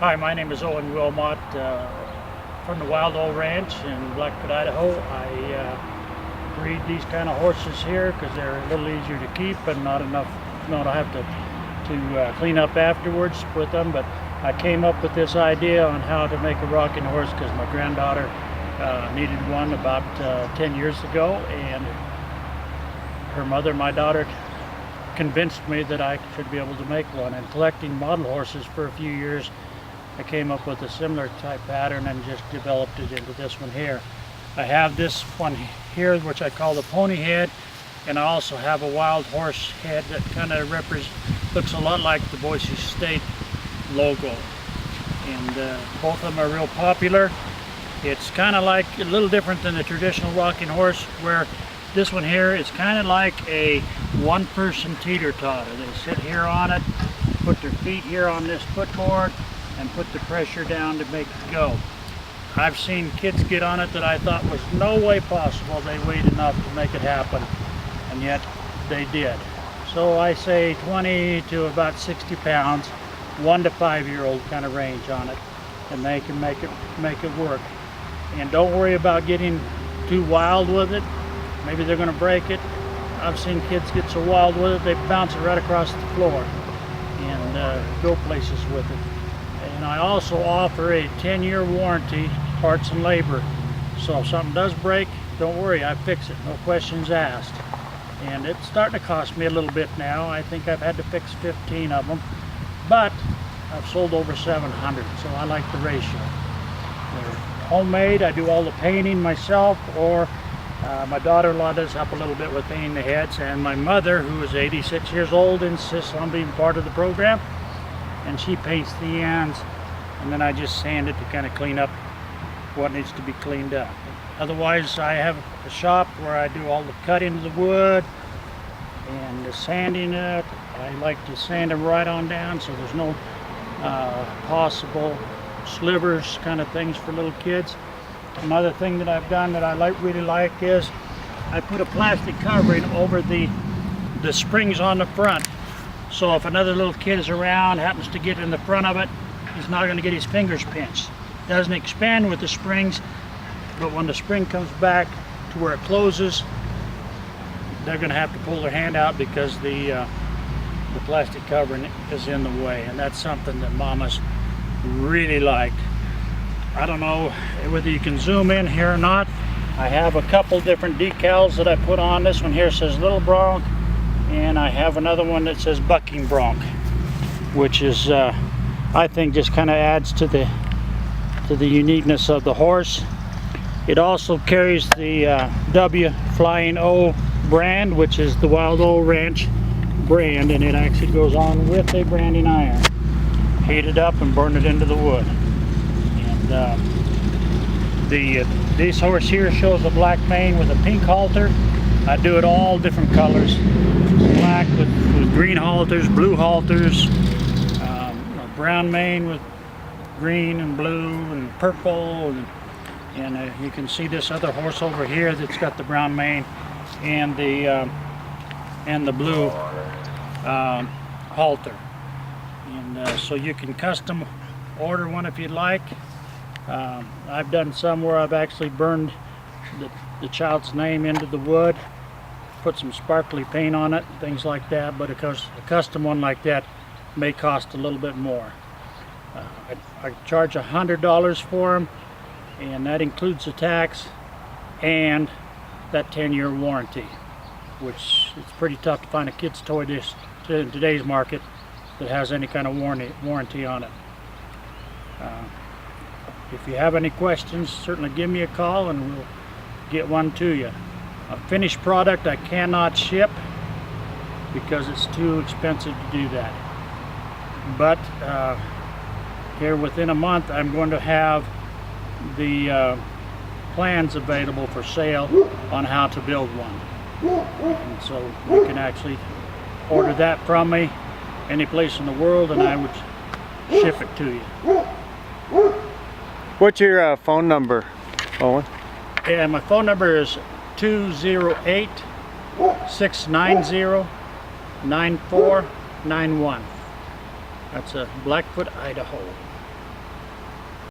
Hi, my name is Owen Wilmot from the Wild Old Ranch in Blackfoot, Idaho. I breed these kind of horses here because they're a little easier to keep and not have to clean up afterwards with them. But I came up with this idea on how to make a rocking horse because my granddaughter needed one about 10 years ago, and her mother, my daughter, convinced me that I should be able to make one. And collecting model horses for a few years, I came up with a similar type pattern and just developed it into this one here. I have this one here which I call the pony head, and I also have a wild horse head that kind of looks a lot like the Boise State logo. And both of them are real popular. It's kind of like a little different than the traditional rocking horse, where this one here is kind of like a one-person teeter-totter. They sit here on it, put their feet here on this footboard, and put the pressure down to make it go. I've seen kids get on it that I thought was no way possible they weighed enough to make it happen, and yet they did. So I say 20 to about 60 pounds, 1 to 5-year-old kind of range on it, and they can make it work. And don't worry about getting too wild with it. Maybe they're going to break it. I've seen kids get so wild with it they bounce it right across the floor and go places with it. And I also offer a 10-year warranty, parts and labor. So if something does break, don't worry, I fix it, no questions asked. And it's starting to cost me a little bit now. I think I've had to fix 15 of them, but I've sold over 700, so I like the ratio. They're homemade. I do all the painting myself, or my daughter-in-law does help a little bit with painting the heads, and my mother, who is 86 years old, insists on being part of the program, and she paints the ends, and then I just sand it to kind of clean up what needs to be cleaned up. Otherwise, I have a shop where I do all the cutting of the wood and the sanding it. I like to sand them right on down so there's no possible slivers kind of things for little kids. Another thing that I've done that I really like is I put a plastic covering over the springs on the front. So if another little kid is around, happens to get in the front of it, he's not going to get his fingers pinched. It doesn't expand with the springs, but when the spring comes back to where it closes, they're going to have to pull their hand out because the plastic covering is in the way. And that's something that mamas really like. I don't know whether you can zoom in here or not. I have a couple different decals that I put on. This one here says Little Bronc, and I have another one that says Bucking Bronc, which is I think just kind of adds to the uniqueness of the horse. It also carries the W Flying O brand, which is the Wild Old Ranch brand, and it actually goes on with a branding iron. Heat it up and burn it into the wood. And this horse here shows a black mane with a pink halter. I do it all different colors. Black with green halters, blue halters, a brown mane with green and blue and purple, and you can see this other horse over here that's got the brown mane and the blue halter. And so you can custom order one if you'd like. I've done some where I've actually burned the child's name into the wood, put some sparkly paint on it, things like that, but of course a custom one like that may cost a little bit more. I charge $100 for them, and that includes the tax and that 10-year warranty, which it's pretty tough to find a kid's toy in today's market that has any kind of warranty on it. If you have any questions, certainly give me a call and we'll get one to you. A finished product I cannot ship because it's too expensive to do that. But here within a month I'm going to have the plans available for sale on how to build one. And so you can actually order that from me any place in the world, and I would ship it to you. What's your phone number, Owen? Yeah, my phone number is 208-690-9491. That's Blackfoot, Idaho.